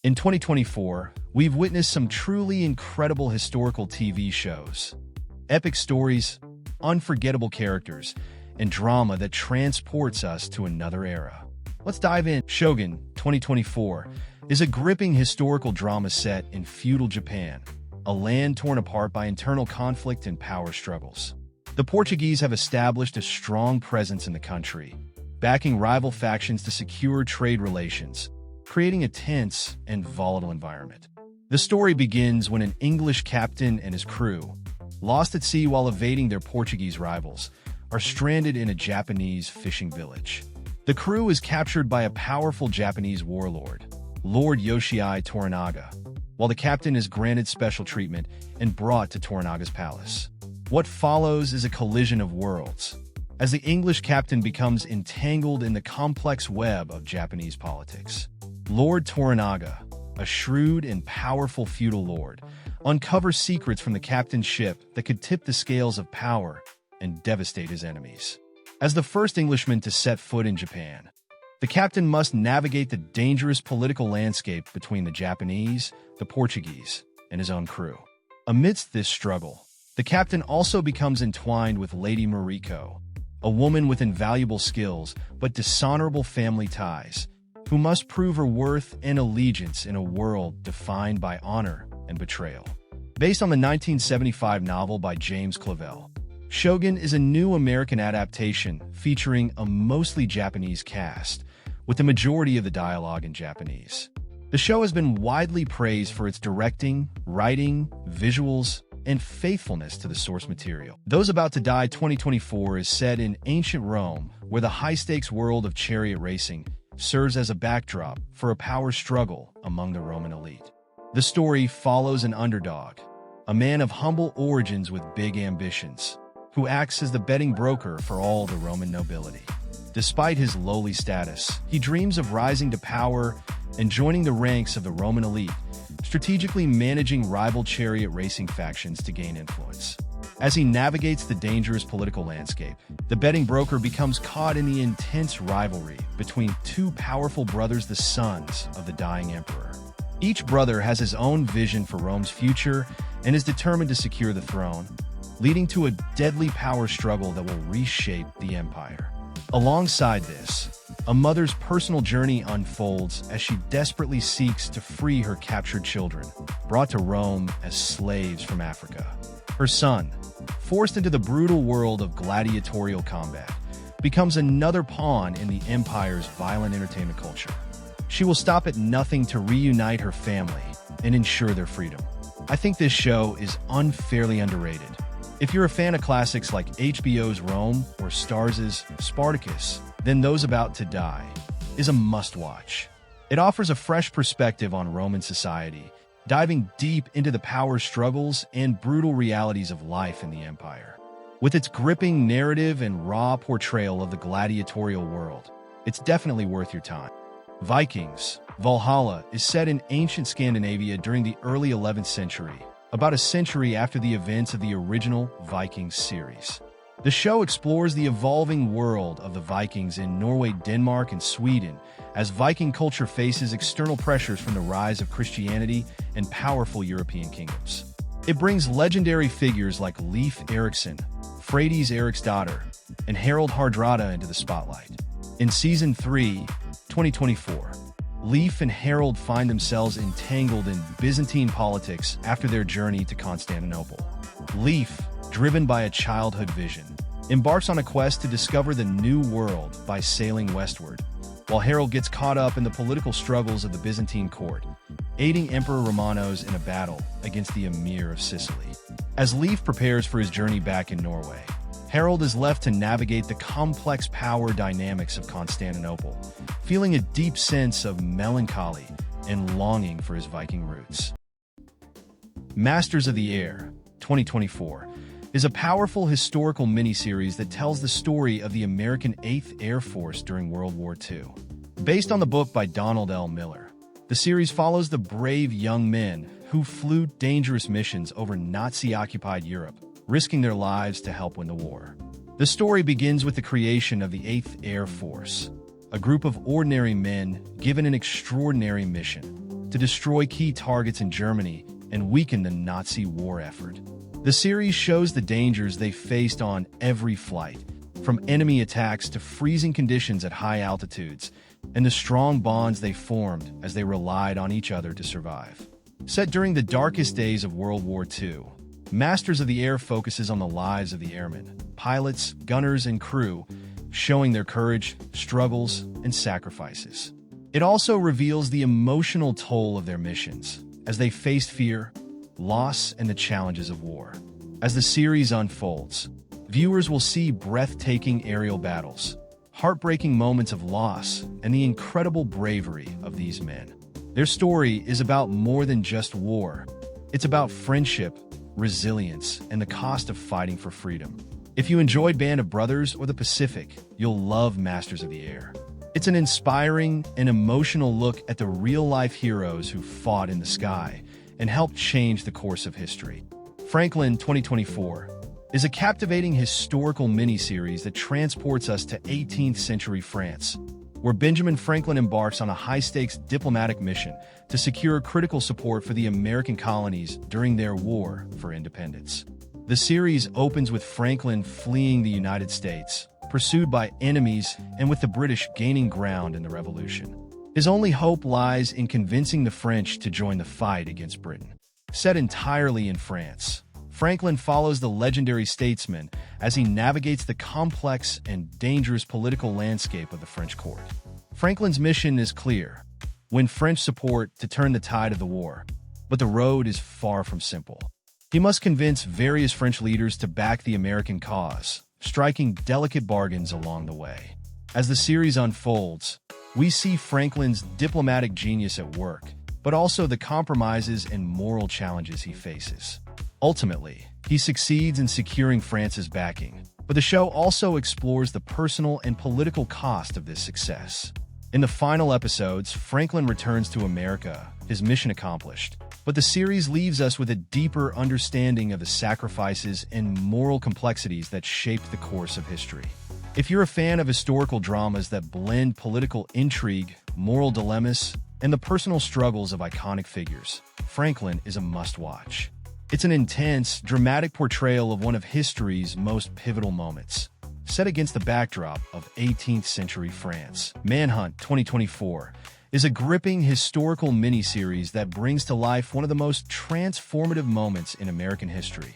In 2024, we've witnessed some truly incredible historical TV shows. Epic stories, unforgettable characters, and drama that transports us to another era. Let's dive in. Shogun 2024 is a gripping historical drama set in feudal Japan, a land torn apart by internal conflict and power struggles. The Portuguese have established a strong presence in the country, backing rival factions to secure trade relations, creating a tense and volatile environment. The story begins when an English captain and his crew, lost at sea while evading their Portuguese rivals, are stranded in a Japanese fishing village. The crew is captured by a powerful Japanese warlord, Lord Yoshii Toranaga, while the captain is granted special treatment and brought to Toranaga's palace. What follows is a collision of worlds, as the English captain becomes entangled in the complex web of Japanese politics. Lord Toranaga, a shrewd and powerful feudal lord, uncovers secrets from the captain's ship that could tip the scales of power and devastate his enemies. As the first Englishman to set foot in Japan, the captain must navigate the dangerous political landscape between the Japanese, the Portuguese, and his own crew. Amidst this struggle, the captain also becomes entwined with Lady Mariko, a woman with invaluable skills but dishonorable family ties, who must prove her worth and allegiance in a world defined by honor and betrayal. Based on the 1975 novel by James Clavell, Shogun is a new American adaptation featuring a mostly Japanese cast, with the majority of the dialogue in Japanese. The show has been widely praised for its directing, writing, visuals, and faithfulness to the source material. Those About to Die 2024 is set in ancient Rome, where the high-stakes world of chariot racing serves as a backdrop for a power struggle among the Roman elite. The story follows an underdog, a man of humble origins with big ambitions, who acts as the betting broker for all the Roman nobility. Despite his lowly status, he dreams of rising to power and joining the ranks of the Roman elite, strategically managing rival chariot racing factions to gain influence. As he navigates the dangerous political landscape, the betting broker becomes caught in the intense rivalry between two powerful brothers, the sons of the dying emperor. Each brother has his own vision for Rome's future and is determined to secure the throne, leading to a deadly power struggle that will reshape the empire. Alongside this, a mother's personal journey unfolds as she desperately seeks to free her captured children, brought to Rome as slaves from Africa. Her son, forced into the brutal world of gladiatorial combat, becomes another pawn in the empire's violent entertainment culture. She will stop at nothing to reunite her family and ensure their freedom. I think this show is unfairly underrated. If you're a fan of classics like HBO's Rome or Starz's Spartacus, then Those About to Die is a must-watch. It offers a fresh perspective on Roman society, diving deep into the power struggles and brutal realities of life in the empire. With its gripping narrative and raw portrayal of the gladiatorial world, it's definitely worth your time. Vikings, Valhalla is set in ancient Scandinavia during the early 11th century, about a century after the events of the original Vikings series. The show explores the evolving world of the Vikings in Norway, Denmark, and Sweden, as Viking culture faces external pressures from the rise of Christianity and powerful European kingdoms. It brings legendary figures like Leif Erikson, Freydis Eriksdotter, and Harald Hardrada into the spotlight. In Season 3, 2024, Leif and Harald find themselves entangled in Byzantine politics after their journey to Constantinople. Leif, driven by a childhood vision, embarks on a quest to discover the New World by sailing westward, while Harald gets caught up in the political struggles of the Byzantine court, aiding Emperor Romanos in a battle against the Emir of Sicily. As Leif prepares for his journey back in Norway, Harald is left to navigate the complex power dynamics of Constantinople, feeling a deep sense of melancholy and longing for his Viking roots. Masters of the Air 2024 is a powerful historical miniseries that tells the story of the American 8th Air Force during World War II. Based on the book by Donald L. Miller, the series follows the brave young men who flew dangerous missions over Nazi-occupied Europe, risking their lives to help win the war. The story begins with the creation of the 8th Air Force, a group of ordinary men given an extraordinary mission to destroy key targets in Germany and weaken the Nazi war effort. The series shows the dangers they faced on every flight, from enemy attacks to freezing conditions at high altitudes, and the strong bonds they formed as they relied on each other to survive. Set during the darkest days of World War II, Masters of the Air focuses on the lives of the airmen, pilots, gunners, and crew, showing their courage, struggles, and sacrifices. It also reveals the emotional toll of their missions as they faced fear, loss, and the challenges of war. As the series unfolds, viewers will see breathtaking aerial battles, heartbreaking moments of loss, and the incredible bravery of these men. Their story is about more than just war. It's about friendship, resilience, and the cost of fighting for freedom. If you enjoyed Band of Brothers or The Pacific, you'll love Masters of the Air. It's an inspiring and emotional look at the real-life heroes who fought in the sky and helped change the course of history. Franklin 2024 is a captivating historical miniseries that transports us to 18th century France, where Benjamin Franklin embarks on a high-stakes diplomatic mission to secure critical support for the American colonies during their war for independence. The series opens with Franklin fleeing the United States, pursued by enemies and with the British gaining ground in the Revolution. His only hope lies in convincing the French to join the fight against Britain. Set entirely in France, Franklin follows the legendary statesman as he navigates the complex and dangerous political landscape of the French court. Franklin's mission is clear: win French support to turn the tide of the war. But the road is far from simple. He must convince various French leaders to back the American cause, striking delicate bargains along the way. As the series unfolds, we see Franklin's diplomatic genius at work, but also the compromises and moral challenges he faces. Ultimately, he succeeds in securing France's backing, but the show also explores the personal and political cost of this success. In the final episodes, Franklin returns to America, his mission accomplished, but the series leaves us with a deeper understanding of the sacrifices and moral complexities that shaped the course of history. If you're a fan of historical dramas that blend political intrigue, moral dilemmas, and the personal struggles of iconic figures, Franklin is a must-watch. It's an intense, dramatic portrayal of one of history's most pivotal moments. Set against the backdrop of 18th century France, Manhunt 2024 is a gripping historical miniseries that brings to life one of the most transformative moments in American history: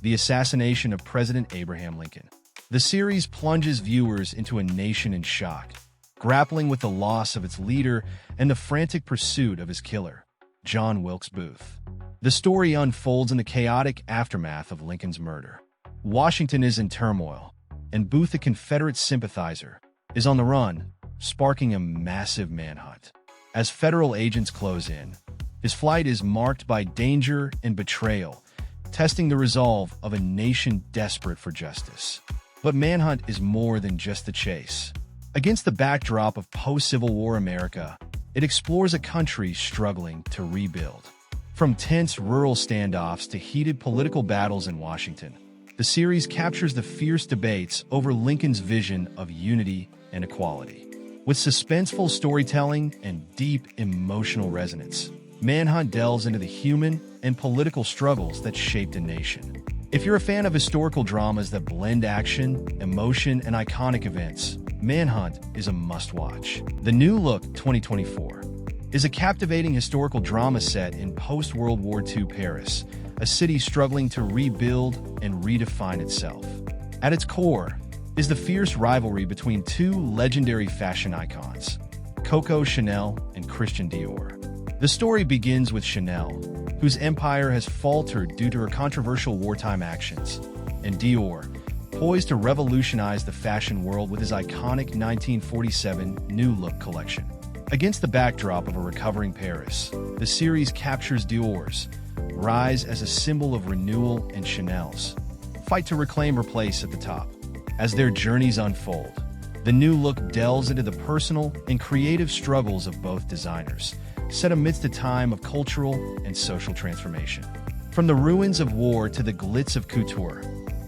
the assassination of President Abraham Lincoln. The series plunges viewers into a nation in shock, grappling with the loss of its leader and the frantic pursuit of his killer, John Wilkes Booth. The story unfolds in the chaotic aftermath of Lincoln's murder. Washington is in turmoil, and Booth, a Confederate sympathizer, is on the run, sparking a massive manhunt. As federal agents close in, his flight is marked by danger and betrayal, testing the resolve of a nation desperate for justice. But Manhunt is more than just the chase. Against the backdrop of post-Civil War America, it explores a country struggling to rebuild. From tense rural standoffs to heated political battles in Washington, the series captures the fierce debates over Lincoln's vision of unity and equality. With suspenseful storytelling and deep emotional resonance, Manhunt delves into the human and political struggles that shaped a nation. If you're a fan of historical dramas that blend action, emotion, and iconic events, Manhunt is a must-watch. The New Look 2024 is a captivating historical drama set in post-World War II Paris, a city struggling to rebuild and redefine itself. At its core is the fierce rivalry between two legendary fashion icons, Coco Chanel and Christian Dior. The story begins with Chanel, whose empire has faltered due to her controversial wartime actions, and Dior, poised to revolutionize the fashion world with his iconic 1947 New Look collection. Against the backdrop of a recovering Paris, the series captures Dior's rise as a symbol of renewal and Chanel's fight to reclaim her place at the top. As their journeys unfold, the New Look delves into the personal and creative struggles of both designers, set amidst a time of cultural and social transformation. From the ruins of war to the glitz of couture,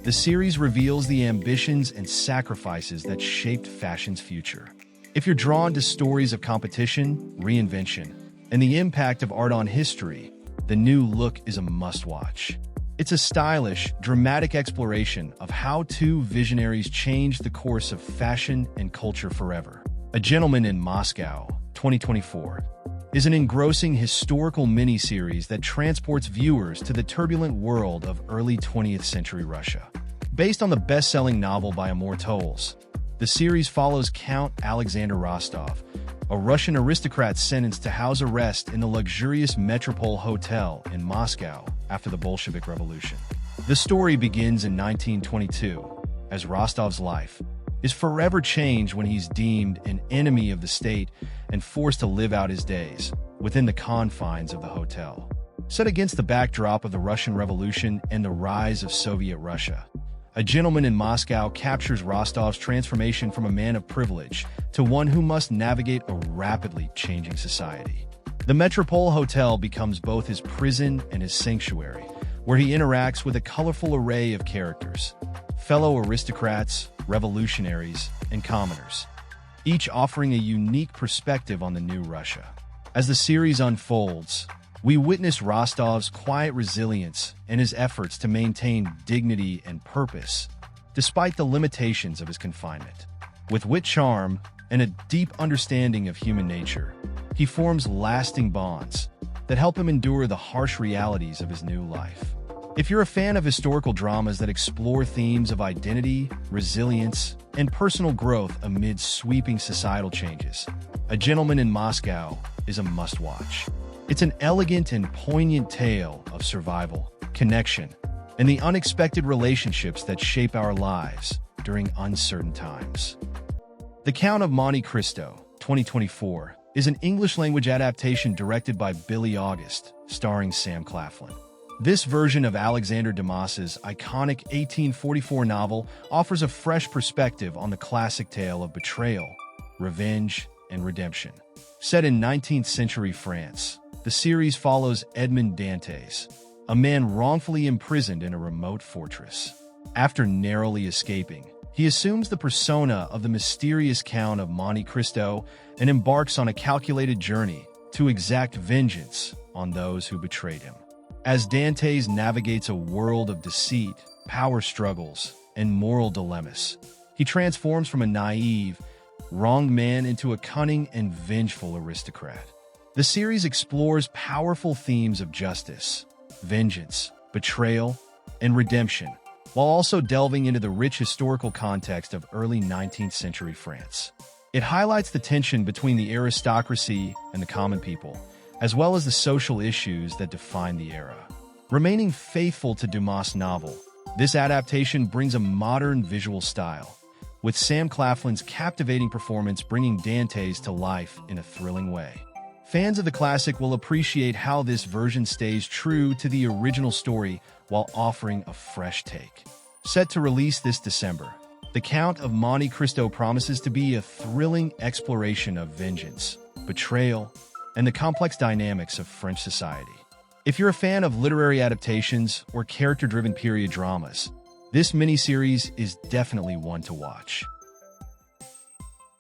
the series reveals the ambitions and sacrifices that shaped fashion's future. If you're drawn to stories of competition, reinvention, and the impact of art on history, the new look is a must-watch. It's a stylish, dramatic exploration of how two visionaries changed the course of fashion and culture forever. A Gentleman in Moscow, 2024, is an engrossing historical miniseries that transports viewers to the turbulent world of early 20th century Russia. Based on the best-selling novel by Amor Towles, the series follows Count Alexander Rostov, a Russian aristocrat sentenced to house arrest in the luxurious Metropole Hotel in Moscow after the Bolshevik Revolution. The story begins in 1922, as Rostov's life is forever changed when he's deemed an enemy of the state and forced to live out his days within the confines of the hotel. Set against the backdrop of the Russian Revolution and the rise of Soviet Russia, A Gentleman in Moscow captures Rostov's transformation from a man of privilege to one who must navigate a rapidly changing society. The Metropole Hotel becomes both his prison and his sanctuary, where he interacts with a colorful array of characters, fellow aristocrats, revolutionaries, and commoners, each offering a unique perspective on the new Russia. As the series unfolds, we witness Rostov's quiet resilience and his efforts to maintain dignity and purpose, despite the limitations of his confinement. With wit, charm, and a deep understanding of human nature, he forms lasting bonds that help him endure the harsh realities of his new life. If you're a fan of historical dramas that explore themes of identity, resilience, and personal growth amid sweeping societal changes, A Gentleman in Moscow is a must-watch. It's an elegant and poignant tale of survival, connection, and the unexpected relationships that shape our lives during uncertain times. The Count of Monte Cristo, 2024, is an English-language adaptation directed by Billy August, starring Sam Claflin. This version of Alexander Dumas's iconic 1844 novel offers a fresh perspective on the classic tale of betrayal, revenge, and redemption. Set in 19th century France, the series follows Edmond Dantes, a man wrongfully imprisoned in a remote fortress. After narrowly escaping, he assumes the persona of the mysterious Count of Monte Cristo and embarks on a calculated journey to exact vengeance on those who betrayed him. As Dantes navigates a world of deceit, power struggles, and moral dilemmas, he transforms from a naive, wronged man into a cunning and vengeful aristocrat. The series explores powerful themes of justice, vengeance, betrayal, and redemption, while also delving into the rich historical context of early 19th century France. It highlights the tension between the aristocracy and the common people, as well as the social issues that define the era. Remaining faithful to Dumas' novel, this adaptation brings a modern visual style, with Sam Claflin's captivating performance bringing Dantes to life in a thrilling way. Fans of the classic will appreciate how this version stays true to the original story while offering a fresh take. Set to release this December, The Count of Monte Cristo promises to be a thrilling exploration of vengeance, betrayal, and the complex dynamics of French society. If you're a fan of literary adaptations or character-driven period dramas, this miniseries is definitely one to watch.